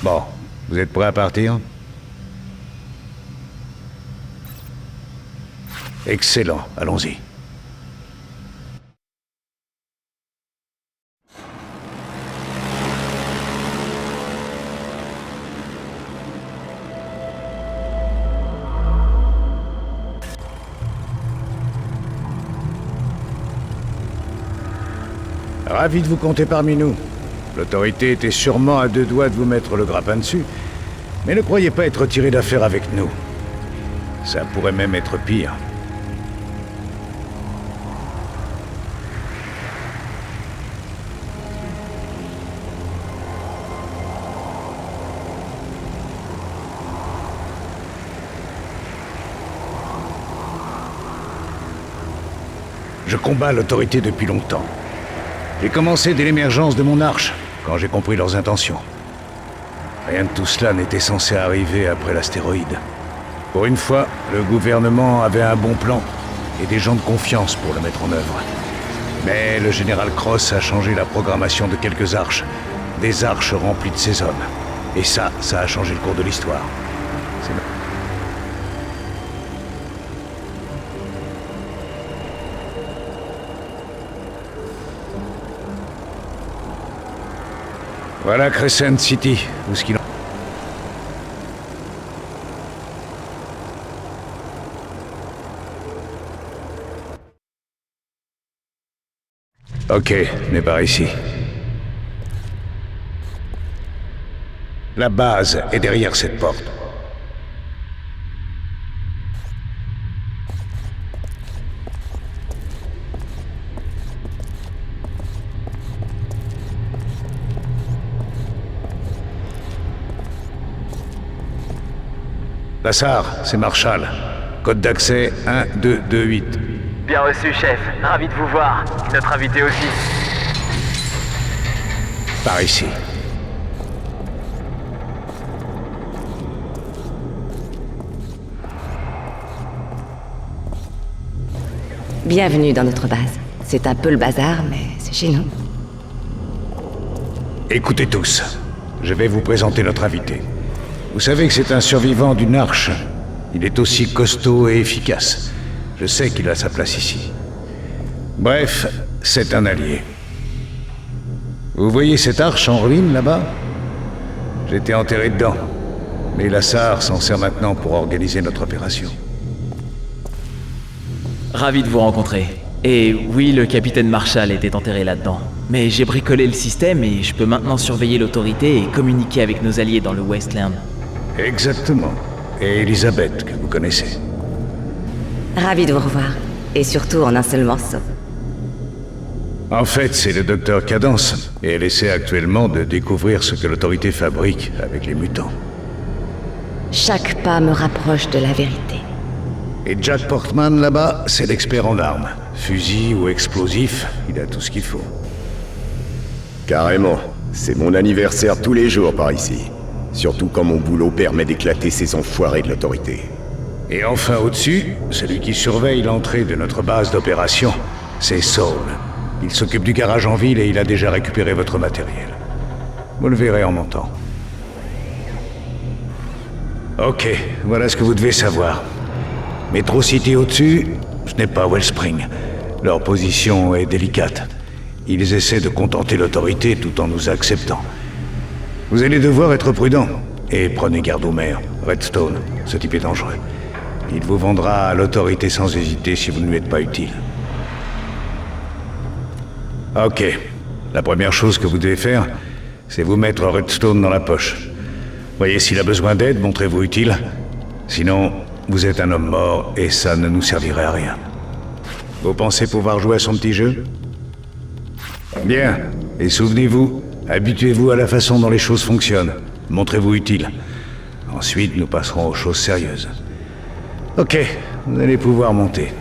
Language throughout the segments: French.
Bon, vous êtes prêts à partir? Excellent, allons-y. Ravi de vous compter parmi nous. L'autorité était sûrement à deux doigts de vous mettre le grappin dessus, mais ne croyez pas être tiré d'affaire avec nous. Ça pourrait même être pire. Je combats l'autorité depuis longtemps. J'ai commencé dès l'émergence de mon arche, quand j'ai compris leurs intentions. Rien de tout cela n'était censé arriver après l'astéroïde. Pour une fois, le gouvernement avait un bon plan et des gens de confiance pour le mettre en œuvre. Mais le général Cross a changé la programmation de quelques arches. Des arches remplies de ces hommes. Et ça a changé le cours de l'histoire. Voilà Crescent City, où ce qu'il en... Ok, mais par ici. La base est derrière cette porte. Lassar, c'est Marshall. Code d'accès 1228. Bien reçu, chef. Ravi de vous voir. Notre invité aussi. Par ici. Bienvenue dans notre base. C'est un peu le bazar, mais c'est chez nous. Écoutez tous, je vais vous présenter notre invité. Vous savez que c'est un survivant d'une arche. Il est aussi costaud et efficace. Je sais qu'il a sa place ici. Bref, c'est un allié. Vous voyez cette arche en ruine là-bas? J'étais enterré dedans. Mais Lassar s'en sert maintenant pour organiser notre opération. Ravi de vous rencontrer. Et oui, le capitaine Marshall était enterré là-dedans. Mais j'ai bricolé le système et je peux maintenant surveiller l'autorité et communiquer avec nos alliés dans le Wasteland. Exactement. Et Elisabeth, que vous connaissez. Ravi de vous revoir. Et surtout en un seul morceau. En fait, c'est le docteur Cadence, et elle essaie actuellement de découvrir ce que l'autorité fabrique avec les mutants. Chaque pas me rapproche de la vérité. Et Jack Portman, là-bas, c'est l'expert en armes. Fusil ou explosif, il a tout ce qu'il faut. Carrément. C'est mon anniversaire tous les jours par ici. Surtout quand mon boulot permet d'éclater ces enfoirés de l'autorité. Et enfin au-dessus, celui qui surveille l'entrée de notre base d'opération, c'est Saul. Il s'occupe du garage en ville et il a déjà récupéré votre matériel. Vous le verrez en montant. Ok, voilà ce que vous devez savoir. Metro City au-dessus, ce n'est pas Wellspring. Leur position est délicate. Ils essaient de contenter l'autorité tout en nous acceptant. Vous allez devoir être prudent. Et prenez garde au maire, Redstone. Ce type est dangereux. Il vous vendra à l'autorité sans hésiter si vous ne lui êtes pas utile. Ok. La première chose que vous devez faire, c'est vous mettre Redstone dans la poche. Voyez s'il a besoin d'aide, montrez-vous utile. Sinon, vous êtes un homme mort et ça ne nous servirait à rien. Vous pensez pouvoir jouer à son petit jeu? Bien. Et souvenez-vous, habituez-vous à la façon dont les choses fonctionnent. Montrez-vous utile. Ensuite, nous passerons aux choses sérieuses. Ok, vous allez pouvoir monter.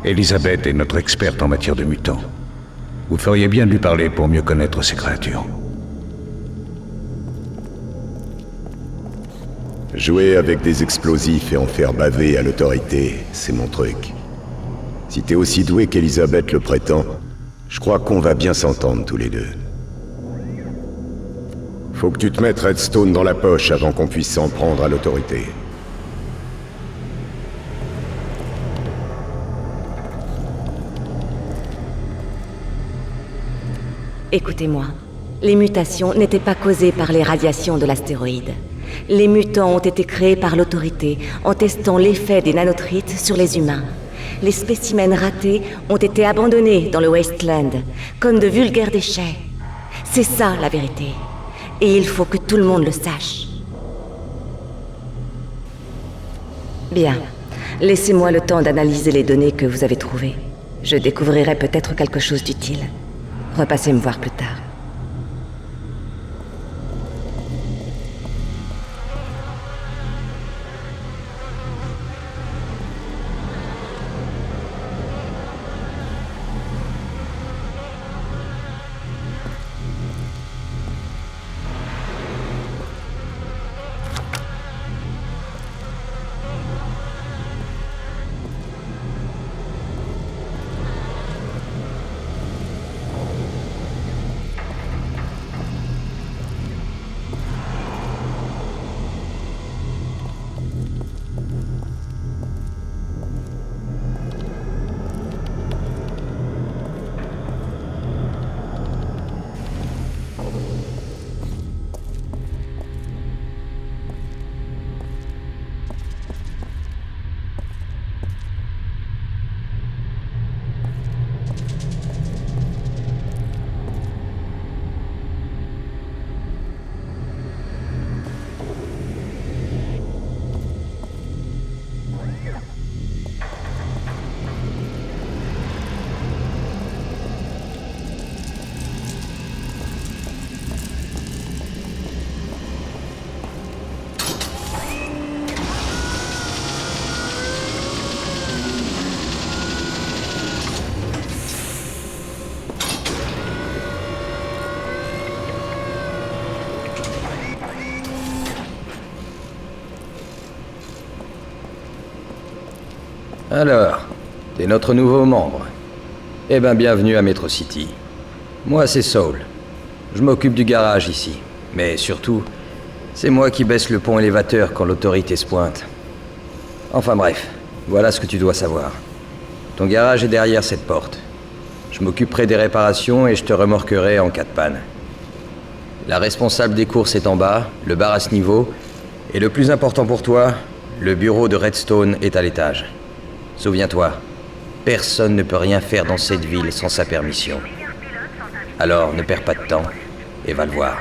Elisabeth est notre experte en matière de mutants. Vous feriez bien de lui parler pour mieux connaître ces créatures. Jouer avec des explosifs et en faire baver à l'autorité, c'est mon truc. Si t'es aussi doué qu'Elisabeth le prétend, je crois qu'on va bien s'entendre tous les deux. Faut que tu te mettes Redstone dans la poche avant qu'on puisse s'en prendre à l'autorité. Écoutez-moi. Les mutations n'étaient pas causées par les radiations de l'astéroïde. Les mutants ont été créés par l'autorité en testant l'effet des nanotrites sur les humains. Les spécimens ratés ont été abandonnés dans le Wasteland, comme de vulgaires déchets. C'est ça la vérité. Et il faut que tout le monde le sache. Bien. Laissez-moi le temps d'analyser les données que vous avez trouvées. Je découvrirai peut-être quelque chose d'utile. Repassez me voir plus tard. Alors, t'es notre nouveau membre. Eh ben, bienvenue à Metro City. Moi, c'est Saul. Je m'occupe du garage ici. Mais surtout, c'est moi qui baisse le pont élévateur quand l'autorité se pointe. Enfin bref, voilà ce que tu dois savoir. Ton garage est derrière cette porte. Je m'occuperai des réparations et je te remorquerai en cas de panne. La responsable des courses est en bas, le bar à ce niveau, et le plus important pour toi, le bureau de Redstone est à l'étage. Souviens-toi, personne ne peut rien faire dans cette ville sans sa permission. Alors ne perds pas de temps et va le voir.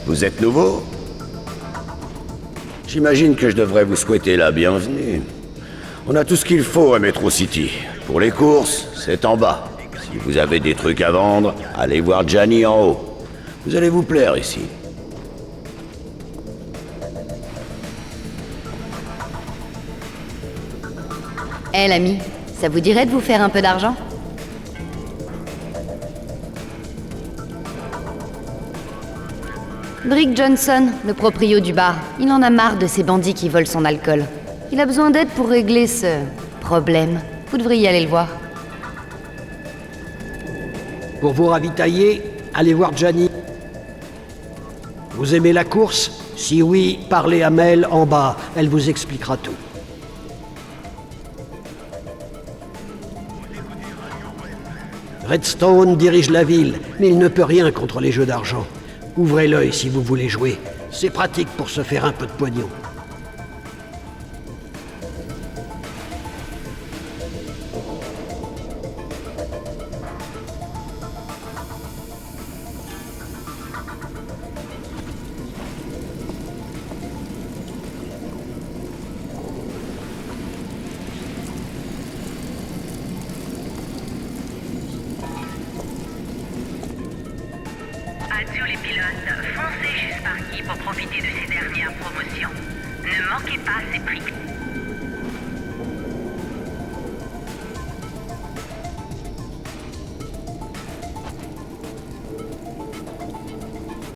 Vous êtes nouveau? J'imagine que je devrais vous souhaiter la bienvenue. On a tout ce qu'il faut à Metro City. Pour les courses, c'est en bas. Si vous avez des trucs à vendre, allez voir Gianni en haut. Vous allez vous plaire ici. Eh l'ami, ça vous dirait de vous faire un peu d'argent? Brick Johnson, le proprio du bar, il en a marre de ces bandits qui volent son alcool. Il a besoin d'aide pour régler ce problème. Vous devriez aller le voir. Pour vous ravitailler, allez voir Gianni. Vous aimez la course? Si oui, parlez à Mel en bas, elle vous expliquera tout. Redstone dirige la ville, mais il ne peut rien contre les jeux d'argent. Ouvrez l'œil si vous voulez jouer. C'est pratique pour se faire un peu de pognon. radio les pilotes, foncez chez Sparky pour profiter de ces dernières promotions. Ne manquez pas ces prix.